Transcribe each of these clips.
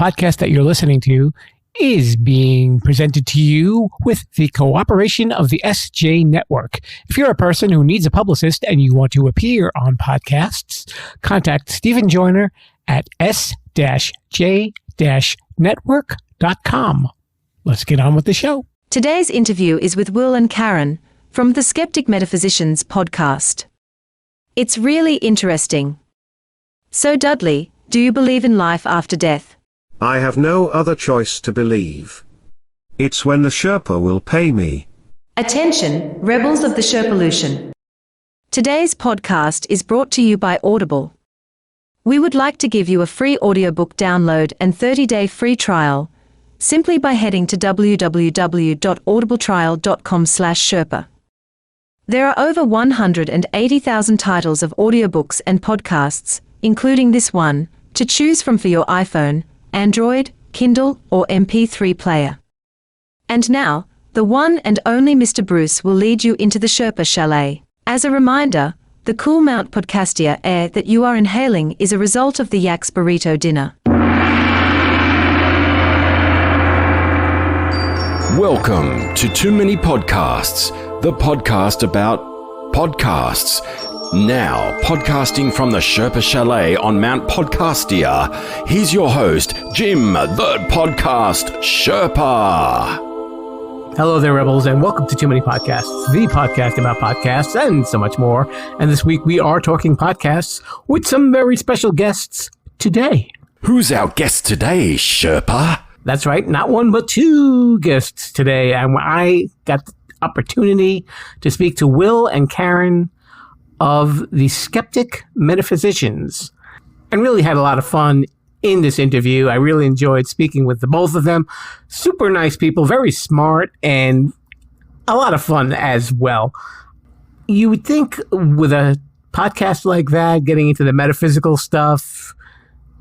podcast that you're listening to is being presented to you with the cooperation of the SJ Network. If you're a person who needs a publicist and you want to appear on podcasts, contact Stephen Joyner at s-j-network.com. Let's get on with the show. Today's interview is with Will and Karen from the Skeptic Metaphysicians podcast. It's really interesting. So Dudley, do you believe in life after death? I have no other choice to believe. It's when the Sherpa will pay me. Attention, rebels of the Sherpalution. Today's podcast is brought to you by Audible. We would like to give you a free audiobook download and 30-day free trial simply by heading to www.audibletrial.com/Sherpa. There are over 180,000 titles of audiobooks and podcasts, including this one, to choose from for your iPhone, Android, Kindle, or MP3 player. And now, the one and only Mr. Bruce will lead you into the Sherpa Chalet. As a reminder, the cool Mount Podcastia air that you are inhaling is a result of the Yak's Burrito dinner. Welcome to Too Many Podcasts, the podcast about podcasts. Now, podcasting from the Sherpa Chalet on Mount Podcastia, here's your host, Jim, the Podcast Sherpa. Hello there, Rebels, and welcome to Too Many Podcasts, the podcast about podcasts and so much more. And this week we are talking podcasts with some very special guests today. Who's our guest today, Sherpa? That's right, not one but two guests today. And I got the opportunity to speak to Will and Karen of the Skeptic Metaphysicians, and really had a lot of fun in this interview. I really enjoyed speaking with the both of them. Super nice people, very smart, and a lot of fun as well. You would think with a podcast like that, getting into the metaphysical stuff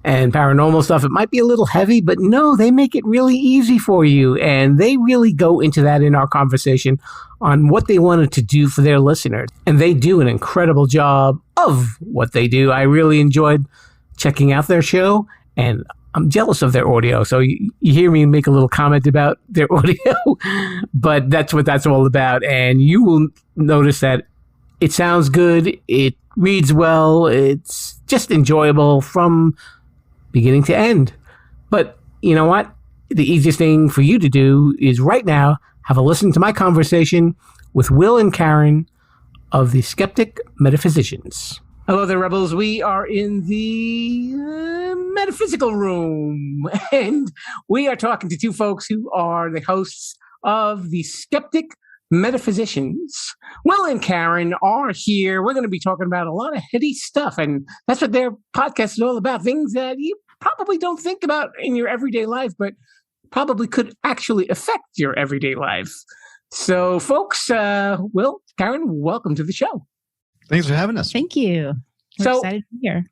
and paranormal stuff, it might be a little heavy, but no, they make it really easy for you. And they really go into that in our conversation on what they wanted to do for their listeners. And they do an incredible job of what they do. I really enjoyed checking out their show, and I'm jealous of their audio. So you hear me make a little comment about their audio, but that's what that's all about. And you will notice that it sounds good. It reads well. It's just enjoyable from beginning to end. But you know what? The easiest thing for you to do is right now have a listen to my conversation with Will and Karen of the Skeptic Metaphysicians. Hello there, Rebels. We are in the metaphysical room, and we are talking to two folks who are the hosts of the Skeptic Metaphysicians. Will and Karen are here. We're going to be talking about a lot of heady stuff, and that's what their podcast is all about. Things that you probably don't think about in your everyday life, but probably could actually affect your everyday life. So, folks, Will, Karen, welcome to the show. Thanks for having us. Thank you. We're excited to be here.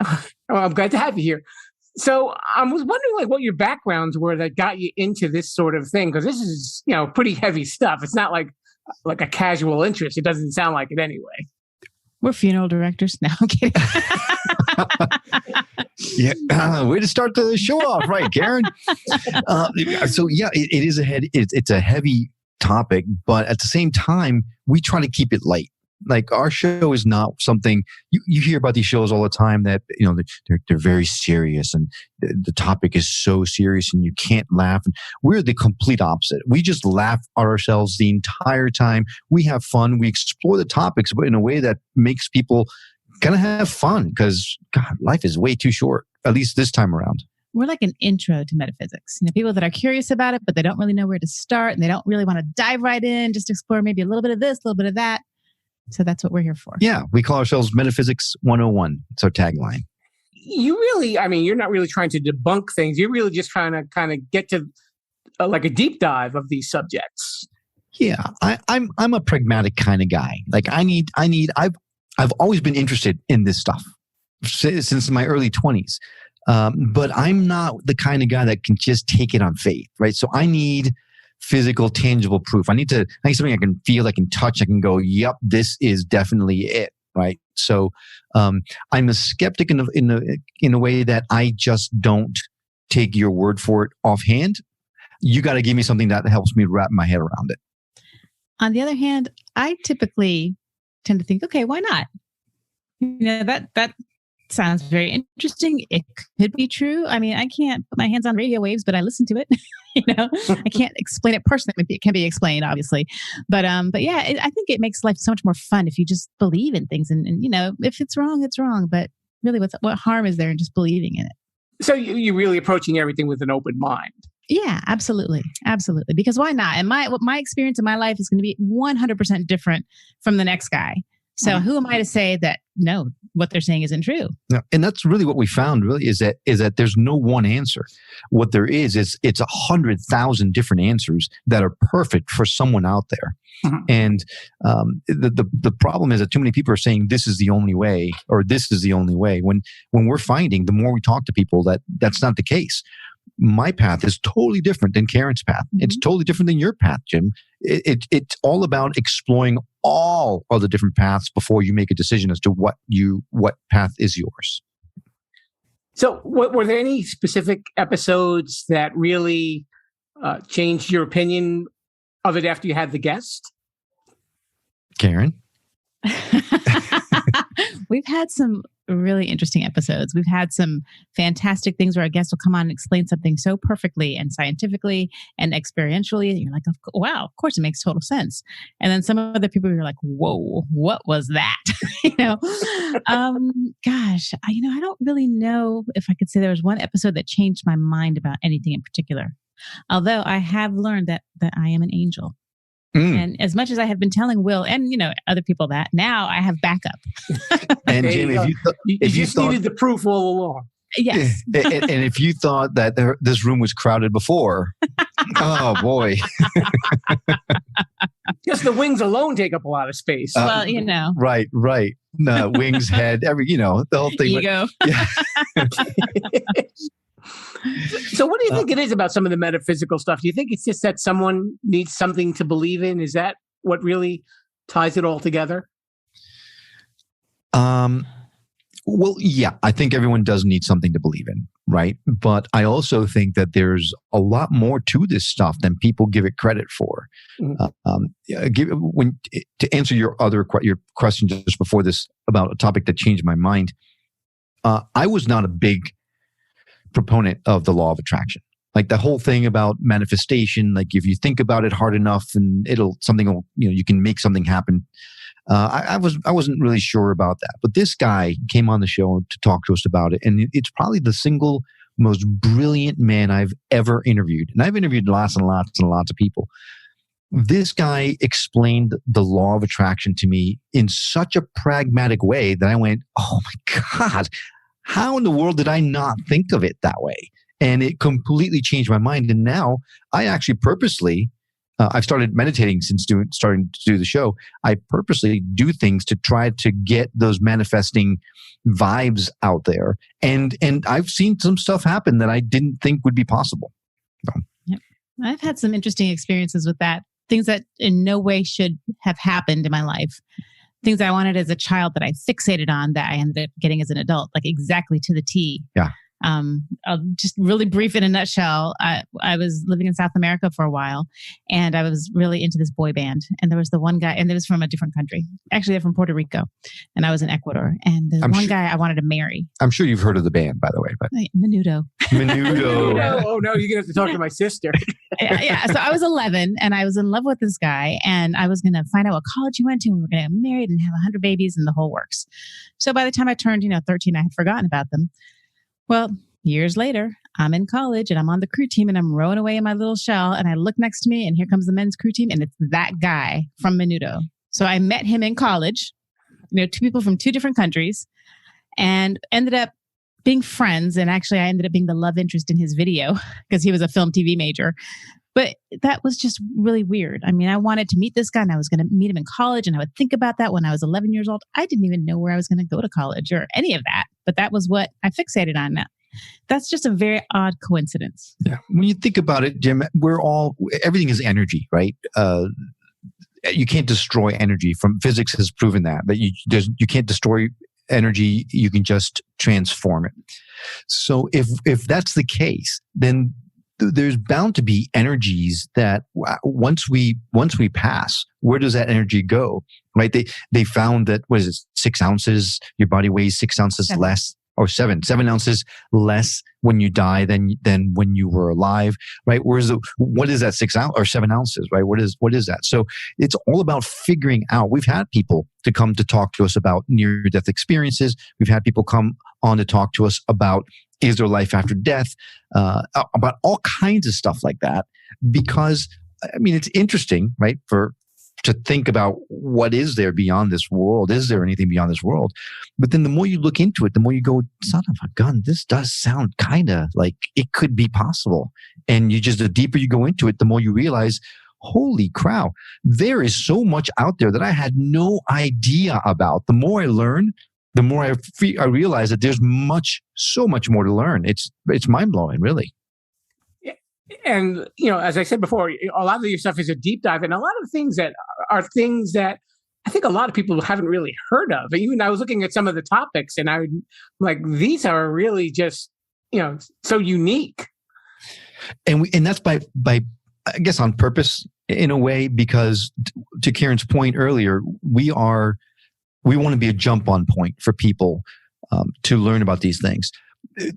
Oh, I'm glad to have you here. So I was wondering, what your backgrounds were that got you into this sort of thing, because this is, pretty heavy stuff. It's not like a casual interest. It doesn't sound like it anyway. We're funeral directors. No, I'm kidding. Yeah, way to start the show off, right, Karen? It is it's a heavy topic, but at the same time, we try to keep it light. Like, our show is not something you hear about these shows all the time that, they're very serious, and the topic is so serious and you can't laugh. And we're the complete opposite. We just laugh at ourselves the entire time. We have fun. We explore the topics, but in a way that makes people kind of have fun, because God, life is way too short, at least this time around. We're like an intro to metaphysics. People that are curious about it, but they don't really know where to start, and they don't really want to dive right in, just explore maybe a little bit of this, a little bit of that. So that's what we're here for. Yeah, we call ourselves Metaphysics 101. It's our tagline. You really, you're not really trying to debunk things. You're really just trying to kind of get to like a deep dive of these subjects. Yeah, I'm a pragmatic kind of guy. Like, I've always been interested in this stuff since my early 20s. But I'm not the kind of guy that can just take it on faith, right? So I need physical, tangible proof. I need something I can feel, I can touch, I can go, yep, this is definitely it, right? So I'm a skeptic in a way that I just don't take your word for it offhand. You got to give me something that helps me wrap my head around it. On the other hand, I typically tend to think, okay, why not? That sounds very interesting. It could be true. I mean, I can't put my hands on radio waves, but I listen to it. I can't explain it personally. It can be explained, obviously, but yeah, I think it makes life so much more fun if you just believe in things, and if it's wrong, it's wrong. But really, what harm is there in just believing in it? So you're really approaching everything with an open mind. Yeah, absolutely, absolutely. Because why not? And my experience in my life is going to be 100% different from the next guy. So who am I to say that no, what they're saying isn't true? Yeah, and that's really what we found. Really, is that there's no one answer. What there is it's 100,000 different answers that are perfect for someone out there. Mm-hmm. And the problem is that too many people are saying this is the only way or this is the only way. When we're finding, the more we talk to people, that's not the case. My path is totally different than Karen's path. Mm-hmm. It's totally different than your path, Jim. It's all about exploring all of the different paths before you make a decision as to what path is yours. So were there any specific episodes that really changed your opinion of it after you had the guest? Karen? We've had some really interesting episodes. We've had some fantastic things where our guests will come on and explain something so perfectly and scientifically and experientially. And you're like, wow, of course it makes total sense. And then some other people are like, whoa, what was that? Gosh, I don't really know if I could say there was one episode that changed my mind about anything in particular. Although I have learned that I am an angel. And as much as I have been telling Will and other people that, now I have backup. And Jim, if you thought, needed the proof all along. Yes. And if you thought that this room was crowded before, oh boy. Just the wings alone take up a lot of space. Well, Right. No, wings, head, the whole thing. Ego. Yeah. So what do you think it is about some of the metaphysical stuff? Do you think it's just that someone needs something to believe in? Is that what really ties it all together? Well, yeah, I think everyone does need something to believe in, right? But I also think that there's a lot more to this stuff than people give it credit for. Mm-hmm. To answer your question just before this about a topic that changed my mind, I was not a big proponent of the law of attraction. Like the whole thing about manifestation, like if you think about it hard enough and you can make something happen. I wasn't really sure about that, but this guy came on the show to talk to us about it. And it's probably the single most brilliant man I've ever interviewed. And I've interviewed lots and lots and lots of people. This guy explained the law of attraction to me in such a pragmatic way that I went, oh my God, how in the world did I not think of it that way? And it completely changed my mind. And now I actually purposely, I've started meditating since starting to do the show. I purposely do things to try to get those manifesting vibes out there. And I've seen some stuff happen that I didn't think would be possible. So. Yep. I've had some interesting experiences with that. Things that in no way should have happened in my life. Things I wanted as a child that I fixated on that I ended up getting as an adult, like exactly to the T. Yeah. I'll just really brief in a nutshell. I was living in South America for a while, and I was really into this boy band. And there was the one guy, and it was from a different country. Actually, they're from Puerto Rico, and I was in Ecuador. And the guy I wanted to marry. I'm sure you've heard of the band, by the way. But Menudo. Menudo. Oh no, you're gonna have to talk to my sister. Yeah. So I was 11, and I was in love with this guy, and I was gonna find out what college he went to, and we were gonna get married and have 100 babies, and the whole works. So by the time I turned, 13, I had forgotten about them. Well, years later, I'm in college and I'm on the crew team and I'm rowing away in my little shell, and I look next to me and here comes the men's crew team, and it's that guy from Menudo. So I met him in college, two people from two different countries, and ended up being friends. And actually I ended up being the love interest in his video because he was a film TV major. But that was just really weird. I mean, I wanted to meet this guy and I was going to meet him in college, and I would think about that when I was 11 years old. I didn't even know where I was going to go to college or any of that, but that was what I fixated on now. That's just a very odd coincidence. Yeah. When you think about it, Jim, everything is energy, right? You can't destroy energy. Physics has proven that you can't destroy energy. You can just transform it. So if that's the case, then there's bound to be energies that once we pass, where does that energy go? Right? They found that, what is it, 6 ounces? Your body weighs 6 ounces 7. less, or 7 ounces less when you die than when you were alive, right? What is that 6 ounce or 7 ounces, right? What is that? So it's all about figuring out. We've had people to come to talk to us about near-death experiences. We've had people come on to talk to us about, is there life after death? About all kinds of stuff like that. Because, I mean, it's interesting, right? To think about what is there beyond this world. Is there anything beyond this world? But then the more you look into it, the more you go, son of a gun, this does sound kind of like it could be possible. And the deeper you go into it, the more you realize, holy cow, there is so much out there that I had no idea about. The more I learn, the more I realize that there's so much more to learn. It's mind blowing, really. And, as I said before, a lot of your stuff is a deep dive, and a lot of things that are things that I think a lot of people haven't really heard of. Even I was looking at some of the topics, and I'm like, these are really just, so unique. And that's by I guess on purpose in a way, because to Karen's point earlier, we want to be a jump on point for people to learn about these things.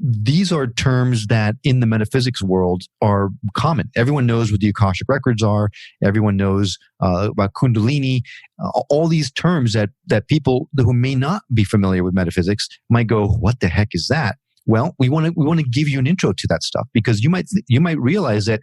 These are terms that in the metaphysics world are common. Everyone knows what the Akashic records are. Everyone knows about Kundalini. All these terms that people who may not be familiar with metaphysics might go, "What the heck is that?" Well, we want to give you an intro to that stuff, because you might realize that,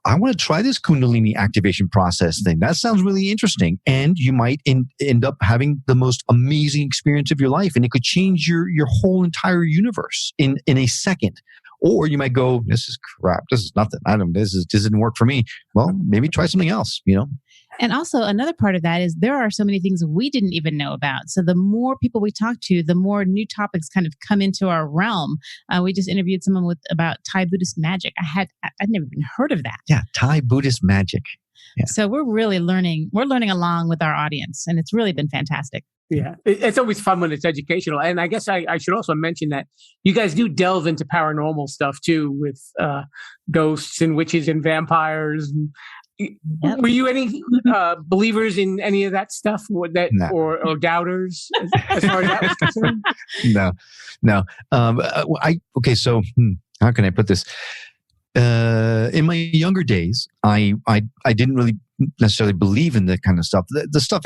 I want to try this Kundalini activation process thing. That sounds really interesting. And you might end up having the most amazing experience of your life. And it could change your whole entire universe in a second. Or you might go, this is crap. This is nothing. This didn't work for me. Well, maybe try something else, And also another part of that is there are so many things we didn't even know about. So the more people we talk to, the more new topics kind of come into our realm. We just interviewed someone about Thai Buddhist magic. I'd never even heard of that. Yeah, Thai Buddhist magic. Yeah. So we're really learning. We're learning along with our audience, and it's really been fantastic. Yeah, it's always fun when it's educational. And I guess I should also mention that you guys do delve into paranormal stuff too, with ghosts and witches and vampires. Yep. Were you any believers in any of that stuff, or doubters as far as that was concerned? No. So how can I put this? In my younger days, I didn't really necessarily believe in the kind of stuff. The stuff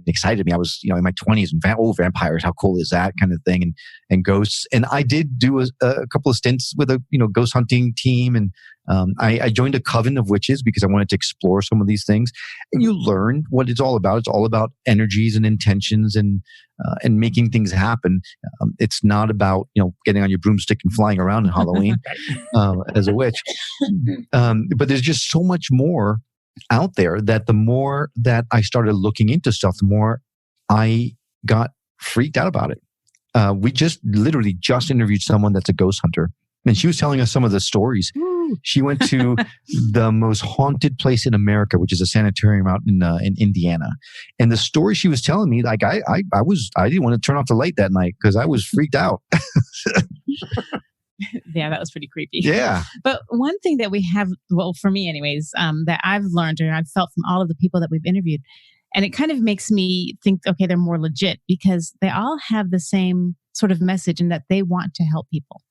excited me. I was in my 20s, and vampires, how cool is that kind of thing, and ghosts. And I did do a couple of stints with a ghost hunting team, and I joined a coven of witches because I wanted to explore some of these things. And you learn what it's all about. It's all about energies and intentions and making things happen. It's not about getting on your broomstick and flying around in Halloween as a witch. But there's just so much more out there that the more that I started looking into stuff, the more I got freaked out about it. We literally just interviewed someone that's a ghost hunter, and she was telling us some of the stories. She went to the most haunted place in America, which is a sanitarium out in Indiana. And the story she was telling me, like I didn't want to turn off the light that night because I was freaked out. Yeah, that was pretty creepy. Yeah. But one thing that we have, well, for me anyways, that I've learned or I've felt from all of the people that we've interviewed, and it kind of makes me think, okay, they're more legit because they all have the same sort of message in that they want to help people.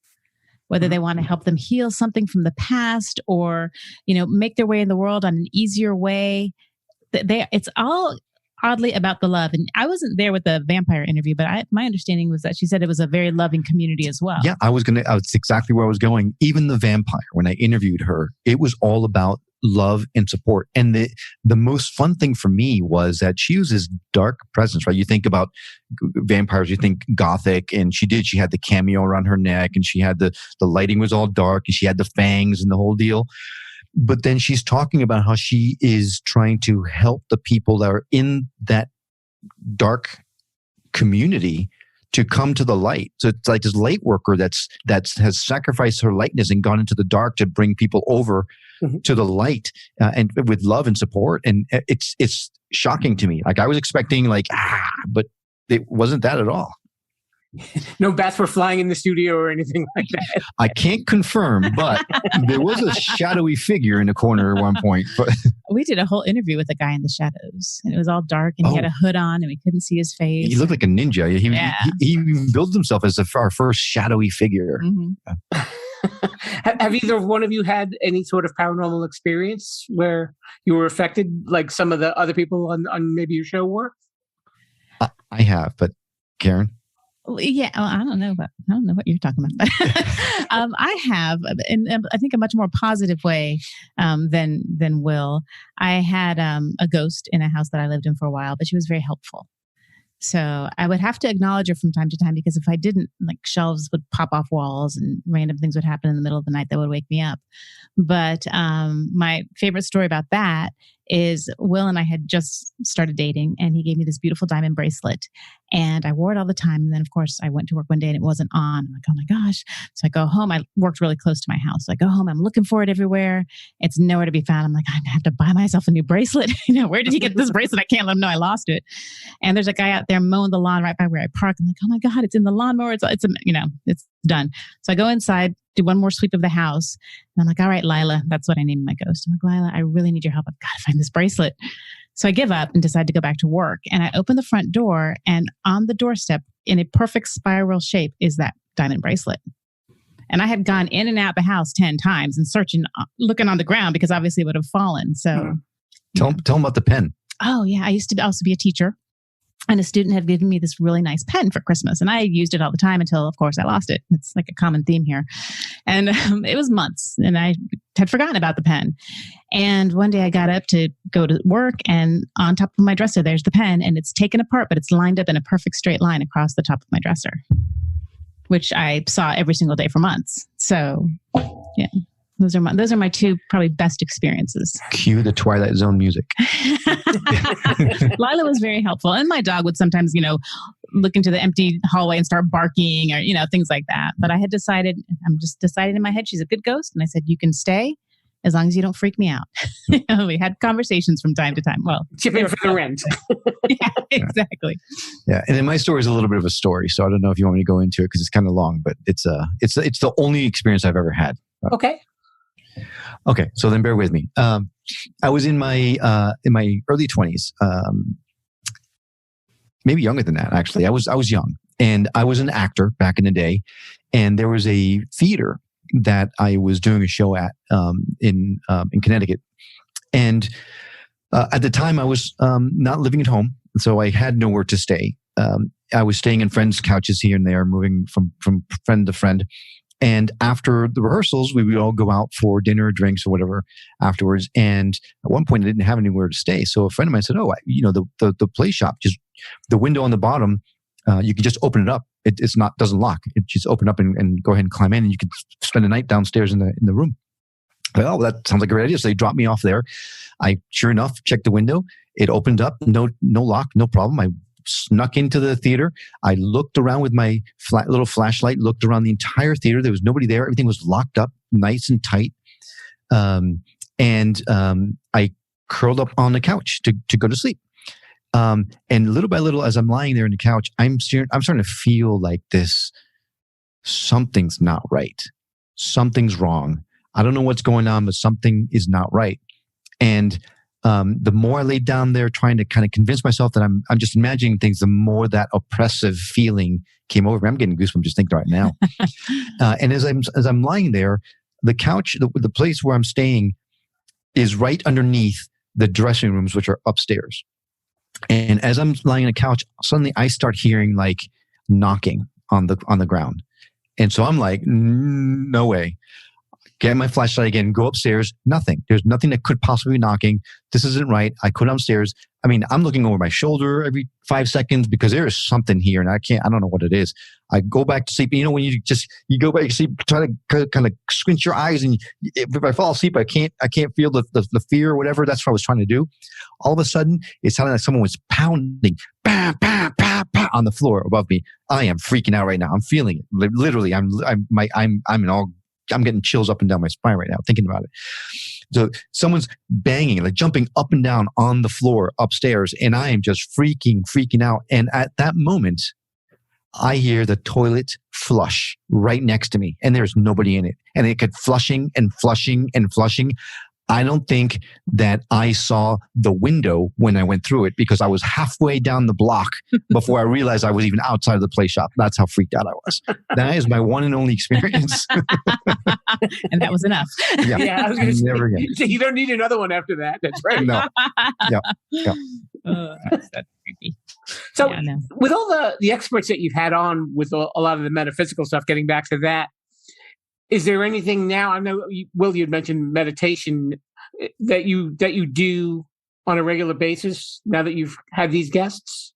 Whether they want to help them heal something from the past or, make their way in the world on an easier way. It's all oddly about the love. And I wasn't there with the vampire interview, but my understanding was that she said it was a very loving community as well. Yeah, that's exactly where I was going. Even the vampire, when I interviewed her, it was all about love and support. And the most fun thing for me was that she was this dark presence, right? You think about vampires, you think gothic, and she had the cameo around her neck, and she had the lighting was all dark, and she had the fangs and the whole deal. But then she's talking about how she is trying to help the people that are in that dark community to come to the light. So it's like this light worker that has sacrificed her lightness and gone into the dark to bring people over to the light and with love and support. And it's shocking to me. Like I was expecting but it wasn't that at all. No bats were flying in the studio or anything like that. I can't confirm, but there was a shadowy figure in the corner at one point. But We did a whole interview with a guy in the shadows, and it was all dark, and he had a hood on, and we couldn't see his face. he looked like a ninja. He built himself as our first shadowy figure. Mm-hmm. Have either one of you had any sort of paranormal experience where you were affected, like some of the other people on maybe your show were? I have, but Karen? Yeah, well, I don't know what you're talking about. I have, in I think a much more positive way than Will. I had a ghost in a house that I lived in for a while, but she was very helpful. So I would have to acknowledge her from time to time, because if I didn't, like, shelves would pop off walls and random things would happen in the middle of the night that would wake me up. But my favorite story about that is Will and I had just started dating, and he gave me this beautiful diamond bracelet, and I wore it all the time. And then, of course, I went to work one day and it wasn't on. I'm like, oh my gosh. So I go home. I worked really close to my house. So I go home. I'm looking for it everywhere. It's nowhere to be found. I'm like, I'm gonna have to buy myself a new bracelet. Where did he get this bracelet? I can't let him know I lost it. And there's a guy out there mowing the lawn right by where I park. I'm like, oh my God, it's in the lawnmower. It's done. So I go inside, do one more sweep of the house. And I'm like, all right, Lila, that's what I named my ghost. I'm like, Lila, I really need your help. I've got to find this bracelet. So I give up and decide to go back to work. And I open the front door, and on the doorstep in a perfect spiral shape is that diamond bracelet. And I had gone in and out the house 10 times and searching, looking on the ground, because obviously it would have fallen. So Tell him about the pen. Oh yeah. I used to also be a teacher. And a student had given me this really nice pen for Christmas. And I used it all the time until, of course, I lost it. It's like a common theme here. And it was months, and I had forgotten about the pen. And one day I got up to go to work, and on top of my dresser, there's the pen, and it's taken apart, but it's lined up in a perfect straight line across the top of my dresser, which I saw every single day for months. So, yeah. Those are my two probably best experiences. Cue the Twilight Zone music. Lila was very helpful. And my dog would sometimes, look into the empty hallway and start barking, or, things like that. But I had decided in my head, she's a good ghost. And I said, you can stay as long as you don't freak me out. We had conversations from time to time. Well, chipping for the rent. Yeah, exactly. Yeah. And then my story is a little bit of a story. So I don't know if you want me to go into it, because it's kind of long, but it's the only experience I've ever had. Okay. So then bear with me. I was in my early 20s, maybe younger than that, actually. I was young, and I was an actor back in the day. And there was a theater that I was doing a show at in Connecticut. And at the time, I was not living at home, so I had nowhere to stay. I was staying in friends' couches here and there, moving from friend to friend. And after the rehearsals, we would all go out for dinner, drinks, or whatever afterwards. And at one point, I didn't have anywhere to stay. So a friend of mine said, the play shop, just the window on the bottom, you can just open it up. It's not, doesn't lock. It just open up and go ahead and climb in, and you can spend the night downstairs in the room. Well, that sounds like a great idea. So they dropped me off there. I, sure enough, checked the window. It opened up. No lock, no problem. I snuck into the theater. I looked around with my little flashlight, looked around the entire theater. There was nobody there. Everything was locked up, nice and tight. And I curled up on the couch to go to sleep. And little by little, as I'm lying there on the couch, I'm starting to feel like something's not right. Something's wrong. I don't know what's going on, but something is not right. And the more I laid down there trying to kind of convince myself that I'm just imagining things, the more that oppressive feeling came over me. I'm getting goosebumps just thinking right now. And as I'm lying there, the couch, the place where I'm staying, is right underneath the dressing rooms, which are upstairs. And as I'm lying on the couch, suddenly I start hearing like knocking on the ground. And so I'm like, no way. Get my flashlight again, go upstairs. Nothing. There's nothing that could possibly be knocking. This isn't right. I go downstairs. I mean, I'm looking over my shoulder every 5 seconds because there is something here and I don't know what it is. I go back to sleep. When you go back to sleep, try to kind of squint your eyes, and if I fall asleep, I can't feel the fear or whatever. That's what I was trying to do. All of a sudden, it sounded like someone was pounding, bam, bam, bam, bam, on the floor above me. I am freaking out right now. I'm feeling it. Literally, I'm getting chills up and down my spine right now thinking about it. So someone's banging, like jumping up and down on the floor upstairs, and I am just freaking out. And at that moment, I hear the toilet flush right next to me and there's nobody in it. And it kept flushing and flushing and flushing. I don't think that I saw the window when I went through it because I was halfway down the block before I realized I was even outside of the play shop. That's how freaked out I was. That is my one and only experience. And that was enough. Yeah, I was going to say, never again. you don't need another one after that. That's right. No. Yeah. That's creepy. So, Yeah, no. with all the experts that you've had on with a lot of the metaphysical stuff, getting back to that, is there anything now? I know, Will, you'd mentioned meditation that you do on a regular basis now that you've had these guests.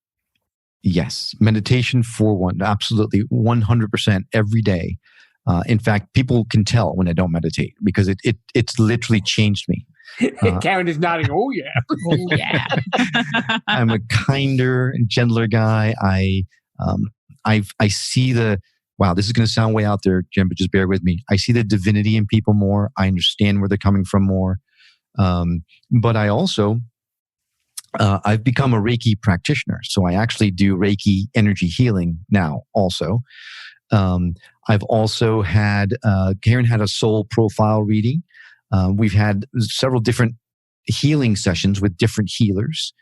Yes, meditation for one, absolutely, 100% every day. In fact, people can tell when I don't meditate because it's literally changed me. Karen is nodding. Oh yeah, Oh, yeah. I'm a kinder and gentler guy. I see the, wow, this is going to sound way out there, Jim, but just bear with me. I see the divinity in people more. I understand where they're coming from more. But I also, I've become a Reiki practitioner. So I actually do Reiki energy healing now also. I've also had, Karen had a soul profile reading. We've had several different healing sessions with different healers.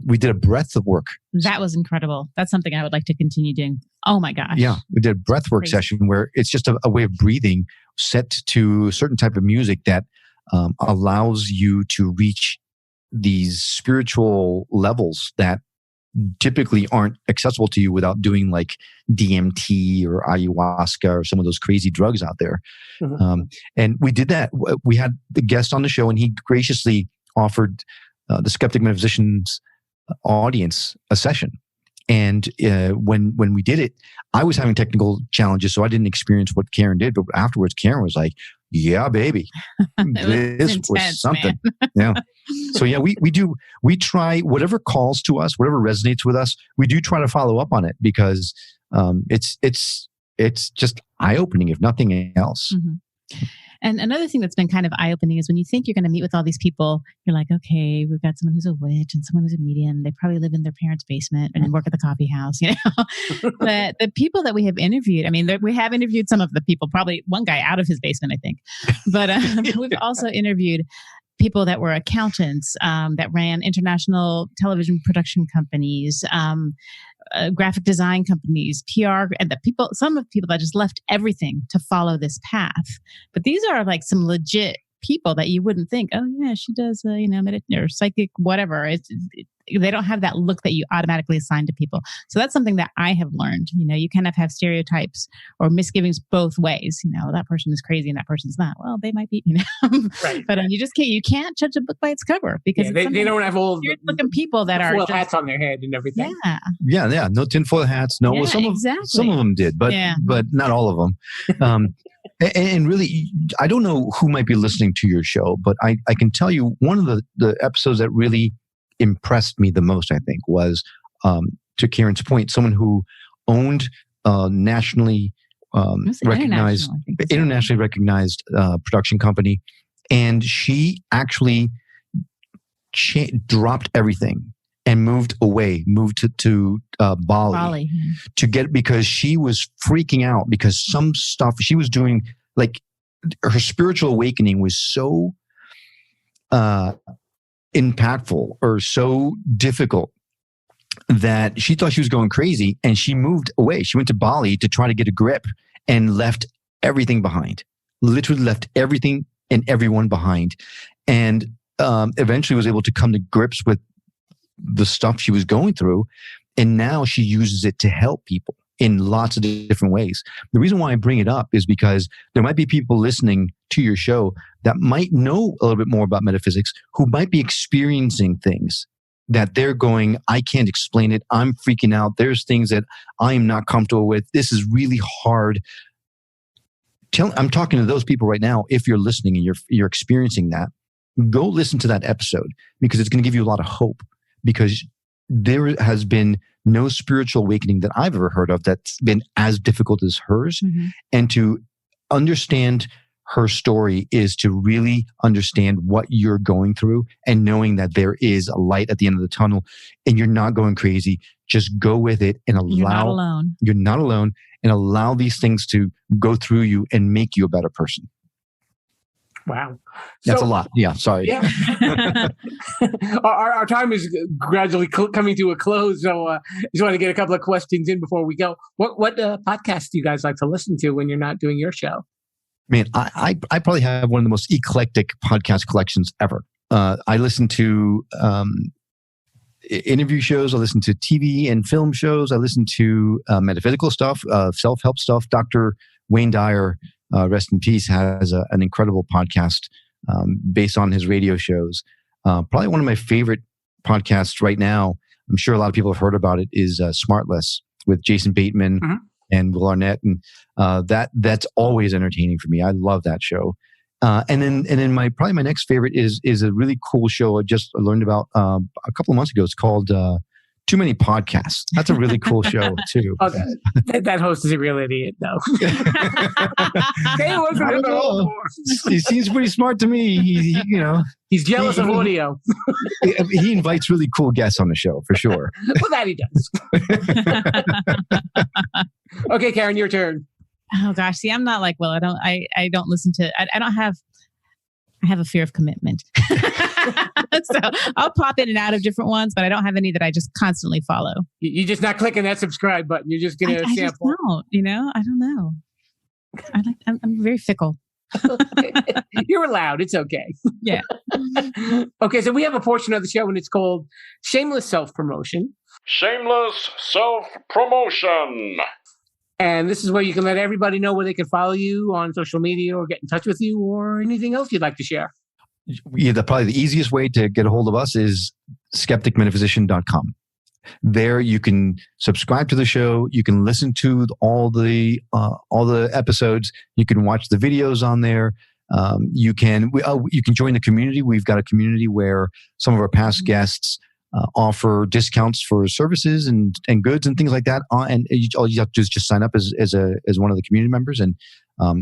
We did a breath of work. That was incredible. That's something I would like to continue doing. Oh my gosh. Yeah, we did a breath work session where it's just a way of breathing set to a certain type of music that allows you to reach these spiritual levels that typically aren't accessible to you without doing like DMT or ayahuasca or some of those crazy drugs out there. Mm-hmm. And we did that. We had the guest on the show and he graciously offered the Skeptic Metaphysicians audience a session. And when we did it, I was having technical challenges, so I didn't experience what Karen did. But afterwards, Karen was like, "Yeah, baby, this was something." Yeah. So yeah, we try whatever calls to us, whatever resonates with us. We do try to follow up on it because it's just eye opening, if nothing else. Mm-hmm. And another thing that's been kind of eye-opening is when you think you're going to meet with all these people, you're like, okay, we've got someone who's a witch and someone who's a medium. They probably live in their parents' basement and work at the coffee house, you know. But the people that we have interviewed, I mean, we have interviewed some of the people, probably one guy out of his basement, I think. But we've also interviewed people that were accountants, that ran international television production companies, graphic design companies, PR, and some of the people that just left everything to follow this path. But these are like some legit people that you wouldn't think, oh yeah, she does, or psychic, whatever. They don't have that look that you automatically assign to people. So that's something that I have learned. You kind of have stereotypes or misgivings both ways. That person is crazy and that person's not. Well, they might be, Right. But you can't judge a book by its cover because they don't have all weird looking people that are hats on their head and everything. Yeah. No tinfoil hats. No, well, some of them did, but not all of them. And really, I don't know who might be listening to your show, but I can tell you one of the episodes that really impressed me the most, I think, was, to Karen's point, someone who owned nationally recognized, internationally recognized production company. And she actually dropped everything and moved to Bali to get, because she was freaking out because some stuff she was doing, like her spiritual awakening was so impactful or so difficult that she thought she was going crazy, and she moved away. She went to Bali to try to get a grip and left everything behind, literally left everything and everyone behind, and eventually was able to come to grips with the stuff she was going through. And now she uses it to help people in lots of different ways. The reason why I bring it up is because there might be people listening to your show that might know a little bit more about metaphysics, who might be experiencing things that they're going, I can't explain it. I'm freaking out. There's things that I am not comfortable with. This is really hard. I'm talking to those people right now. If you're listening and you're experiencing that, go listen to that episode, because it's going to give you a lot of hope, because there has been no spiritual awakening that I've ever heard of that's been as difficult as hers. Mm-hmm. And to understand her story is to really understand what you're going through and knowing that there is a light at the end of the tunnel and you're not going crazy. Just go with it and allow. You're not alone. You're not alone, and allow these things to go through you and make you a better person. Wow. That's a lot. Yeah. Sorry. Yeah. our time is gradually coming to a close. So just want to get a couple of questions in before we go. What podcasts do you guys like to listen to when you're not doing your show? Man, I probably have one of the most eclectic podcast collections ever. I listen to interview shows. I listen to TV and film shows. I listen to metaphysical stuff, self-help stuff. Dr. Wayne Dyer, rest in peace, has an incredible podcast based on his radio shows. Probably one of my favorite podcasts right now, I'm sure a lot of people have heard about it, is Smartless with Jason Bateman and Will Arnett. And that's always entertaining for me. I love that show. And then my next favorite is a really cool show I just learned about a couple of months ago. It's called Too Many Podcasts. That's a really cool show too. Oh, that host is a real idiot, though. He seems pretty smart to me. He's jealous of audio. He invites really cool guests on the show for sure. Well, that he does. Okay, Karen, your turn. Oh gosh, see, I'm not like Will. I don't listen to. I have a fear of commitment. So I'll pop in and out of different ones, but I don't have any that I just constantly follow. You're just not clicking that subscribe button. You're just going to sample. I don't know. I'm very fickle. You're allowed. It's okay. Yeah. Okay, so we have a portion of the show and it's called Shameless Self-Promotion. Shameless self-promotion. And this is where you can let everybody know where they can follow you on social media or get in touch with you or anything else you'd like to share. Yeah, probably the easiest way to get a hold of us is skepticmetaphysician.com. There you can subscribe to the show. You can listen to all the episodes. You can watch the videos on there. You can join the community. We've got a community where some of our past guests offer discounts for services and goods and things like that. And all you have to do is just sign up as one of the community members, and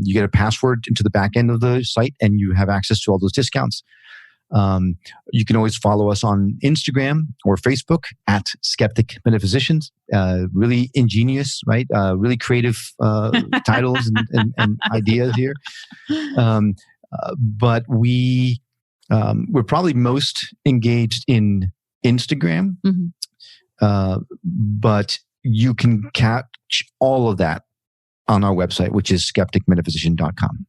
you get a password into the back end of the site, and you have access to all those discounts. You can always follow us on Instagram or Facebook at Skeptic Metaphysicians. Really ingenious, right? Really creative titles and ideas here. But we're probably most engaged in Instagram, but you can catch all of that on our website, which is skepticmetaphysician.com.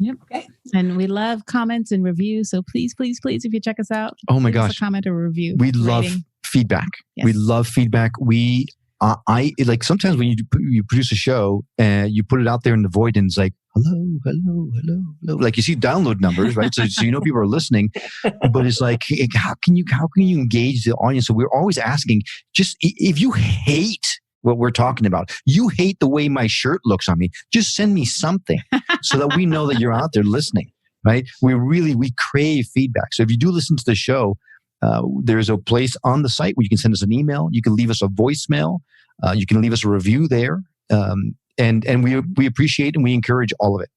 Yep. Okay. And we love comments and reviews. So please, please, please, if you check us out, oh my gosh, a comment or review. We love feedback. Yes. We love feedback. I like sometimes when you produce a show and you put it out there in the void and it's like, hello. Like you see download numbers, right? So you know people are listening, but it's like, how can you engage the audience? So we're always asking, just if you hate what we're talking about, you hate the way my shirt looks on me, just send me something so that we know that you're out there listening, right? We crave feedback. So if you do listen to the show, there's a place on the site where you can send us an email. You can leave us a voicemail. You can leave us a review there. And we appreciate and we encourage all of it.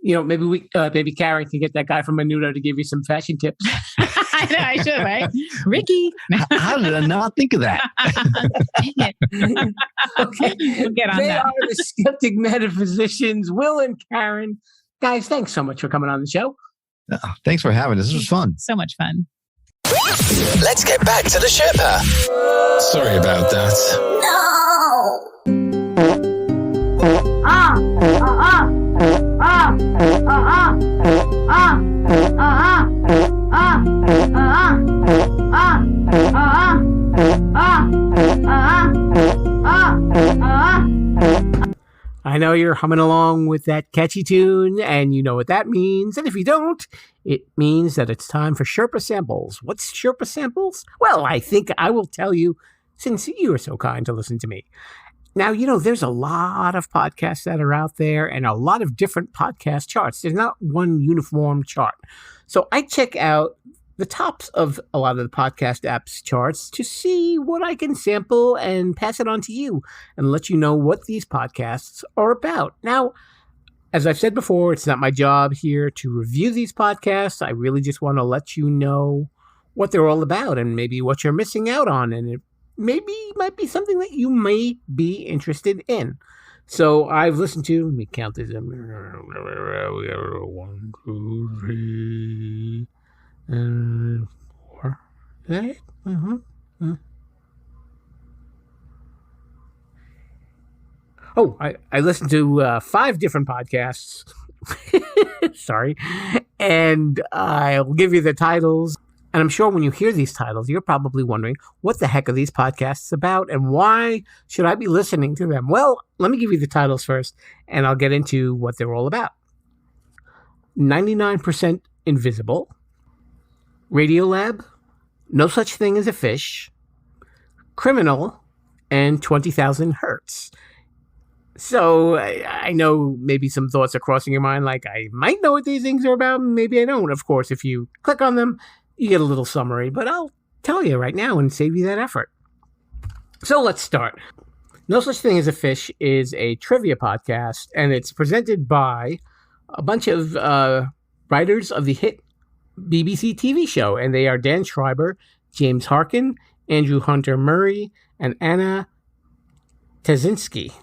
Maybe Karen can get that guy from Menudo to give you some fashion tips. I know, I should, right? Ricky. How did I not think of that? Dang it. Okay. We'll get on they that. are the Skeptic Metaphysicians, Will and Karen. Guys, thanks so much for coming on the show. Thanks for having us. This was fun. So much fun. Let's get back to the Sherpa. Sorry about that. I know you're humming along with that catchy tune, and you know what that means. And if you don't, it means that it's time for Sherpa Samples. What's Sherpa Samples? Well, I think I will tell you, since you are so kind to listen to me. Now, there's a lot of podcasts that are out there and a lot of different podcast charts. There's not one uniform chart. So I check out the tops of a lot of the podcast apps charts to see what I can sample and pass it on to you and let you know what these podcasts are about. Now, As I've said before, it's not my job here to review these podcasts. I really just want to let you know what they're all about and maybe what you're missing out on. And it maybe might be something that you may be interested in. So I've listened to, let me count this. 1, 2, 3, and 4. Is that it? Oh, I listened to 5 different podcasts. Sorry. And I'll give you the titles. And I'm sure when you hear these titles, you're probably wondering, what the heck are these podcasts about and why should I be listening to them? Well, let me give you the titles first, and I'll get into what they're all about. 99% Invisible, Radiolab, No Such Thing as a Fish, Criminal, and 20,000 Hertz. So I know maybe some thoughts are crossing your mind, like I might know what these things are about, maybe I don't. Of course, if you click on them, you get a little summary, but I'll tell you right now and save you that effort. So let's start. No Such Thing as a Fish is a trivia podcast, and it's presented by a bunch of writers of the hit BBC TV show, and they are Dan Schreiber, James Harkin, Andrew Hunter Murray, and Anna Tezinski.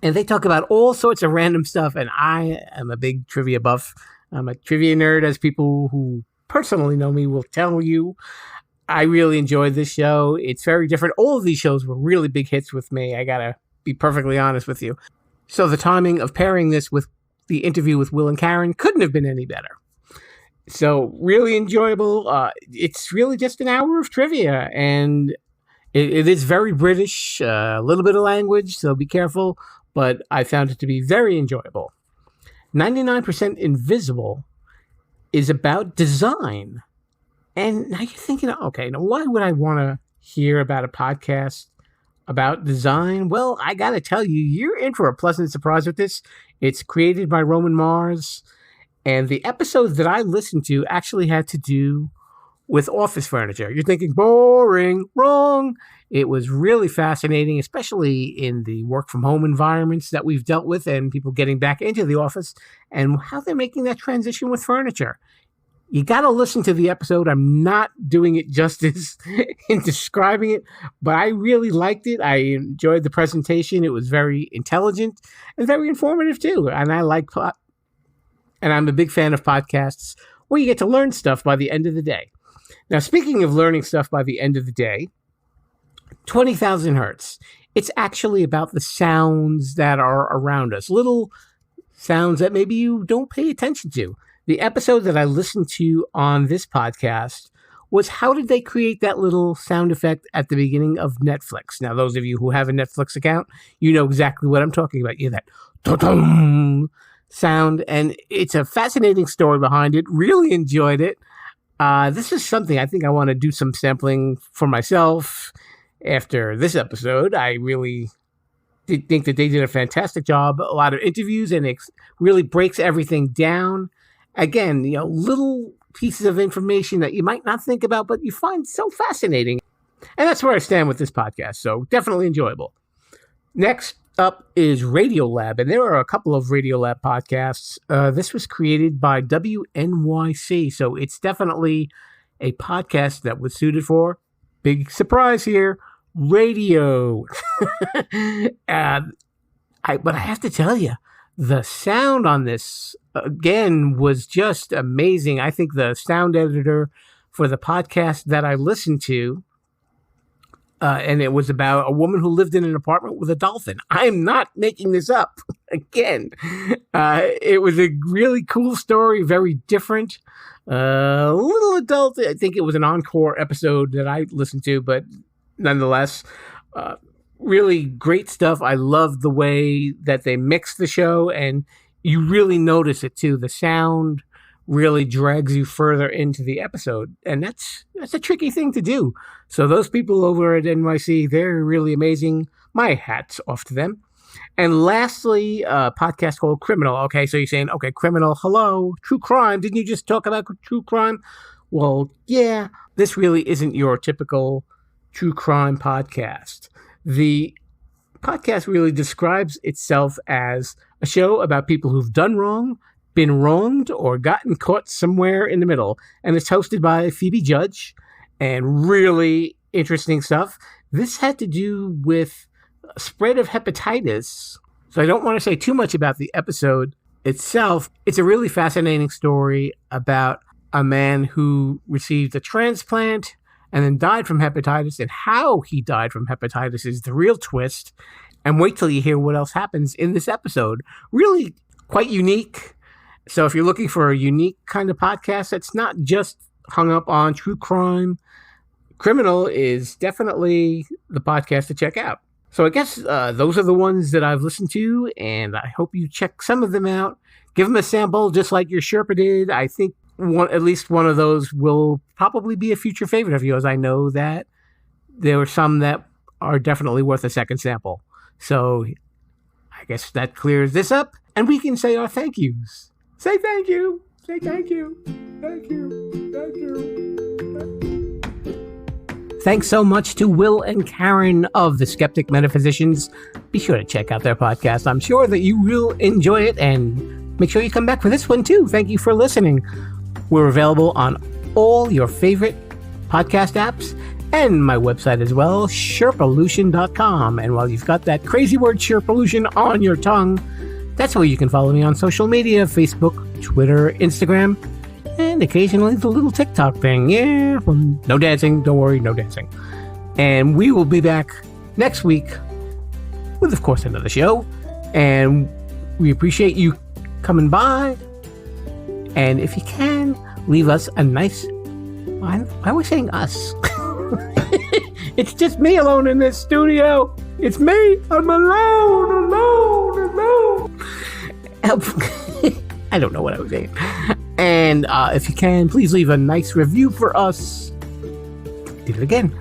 And they talk about all sorts of random stuff, and I am a big trivia buff. I'm a trivia nerd, as people who personally know me will tell you. I really enjoyed this show. It's very different. All of these shows were really big hits with me. I gotta be perfectly honest with you. So the timing of pairing this with the interview with Will and Karen couldn't have been any better. So really enjoyable. It's really just an hour of trivia, and it is very British, a little bit of language, so be careful, but I found it to be very enjoyable. 99% Invisible is about design. And now you're thinking, okay, now why would I want to hear about a podcast about design? Well, I got to tell you, you're in for a pleasant surprise with this. It's created by Roman Mars. And the episodes that I listened to actually had to do with office furniture. You're thinking, boring, wrong. It was really fascinating, especially in the work from home environments that we've dealt with and people getting back into the office and how they're making that transition with furniture. You got to listen to the episode. I'm not doing it justice in describing it, but I really liked it. I enjoyed the presentation. It was very intelligent and very informative too. And I'm a big fan of podcasts where you get to learn stuff by the end of the day. Now, speaking of learning stuff by the end of the day, 20,000 Hertz. It's actually about the sounds that are around us, little sounds that maybe you don't pay attention to. The episode that I listened to on this podcast was how did they create that little sound effect at the beginning of Netflix? Now, those of you who have a Netflix account, you know exactly what I'm talking about. You hear that ta-dum sound, and it's a fascinating story behind it. Really enjoyed it. This is something I think I want to do some sampling for myself after this episode. I really think that they did a fantastic job. A lot of interviews, and it really breaks everything down. Again, little pieces of information that you might not think about, but you find so fascinating. And that's where I stand with this podcast. So definitely enjoyable. Next up is Radiolab, and there are a couple of Radiolab podcasts. This was created by WNYC, so it's definitely a podcast that was suited for, big surprise here, radio. But I have to tell you, the sound on this, again, was just amazing. I think the sound editor for the podcast that I listened to, and it was about a woman who lived in an apartment with a dolphin. I'm not making this up. Again, it was a really cool story, very different, a little adult. I think it was an encore episode that I listened to, but nonetheless, really great stuff. I loved the way that they mixed the show, and you really notice it too. The sound really drags you further into the episode, and that's a tricky thing to do. So those people over at NYC, they're really amazing. My hat's off to them. And lastly, a podcast called Criminal. Okay, so you're saying, okay, Criminal, hello, true crime. Didn't you just talk about true crime? Well, yeah, this really isn't your typical true crime podcast. The podcast really describes itself as a show about people who've done wrong, been wronged, or gotten caught somewhere in the middle. And it's hosted by Phoebe Judge, and really interesting stuff. This had to do with spread of hepatitis. So I don't want to say too much about the episode itself. It's a really fascinating story about a man who received a transplant and then died from hepatitis, and how he died from hepatitis is the real twist. And wait till you hear what else happens in this episode. Really quite unique. So if you're looking for a unique kind of podcast that's not just hung up on true crime, Criminal is definitely the podcast to check out. So I guess those are the ones that I've listened to, and I hope you check some of them out. Give them a sample just like your Sherpa did. I think at least one of those will probably be a future favorite of yours. I know that there are some that are definitely worth a second sample. So I guess that clears this up, and we can say our thank yous. Say thank you. Say thank you. Thank you. Thank you. Thanks so much to Will and Karen of the Skeptic Metaphysicians. Be sure to check out their podcast. I'm sure that you will enjoy it, and make sure you come back for this one too. Thank you for listening. We're available on all your favorite podcast apps and my website as well, Sherpalution.com. And while you've got that crazy word Sherpalution on your tongue, that's where you can follow me on social media, Facebook, Twitter, Instagram, and occasionally the little TikTok thing. Yeah, well, no dancing. Don't worry, no dancing. And we will be back next week with, of course, another show. And we appreciate you coming by. And if you can, leave us a nice... Why are we saying us? It's just me alone in this studio. It's me. I'm alone. I don't know what I was saying. And if you can, please leave a nice review for us. Did it again.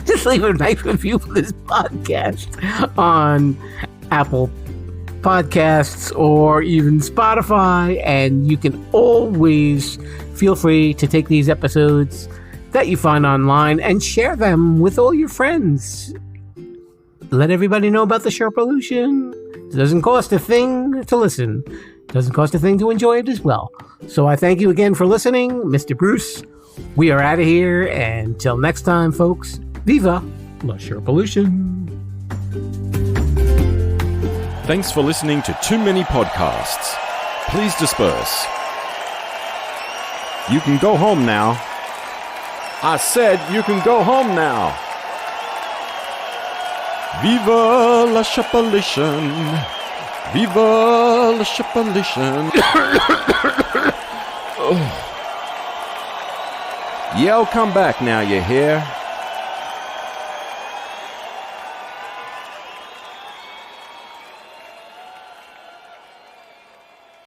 Just leave a nice review for this podcast on Apple Podcasts or even Spotify, and you can always feel free to take these episodes that you find online and share them with all your friends. Let everybody know about the Sherpalution. It doesn't cost a thing to listen. It doesn't cost a thing to enjoy it as well. So I thank you again for listening, Mr. Bruce. We are out of here, and until next time, folks, viva la Sherpalution. Thanks for listening to Too Many Podcasts. Please disperse. You can go home now. I said you can go home now. Viva la Sherpalution. Viva la Sherpalution. Yeah, I'll come back now, you hear?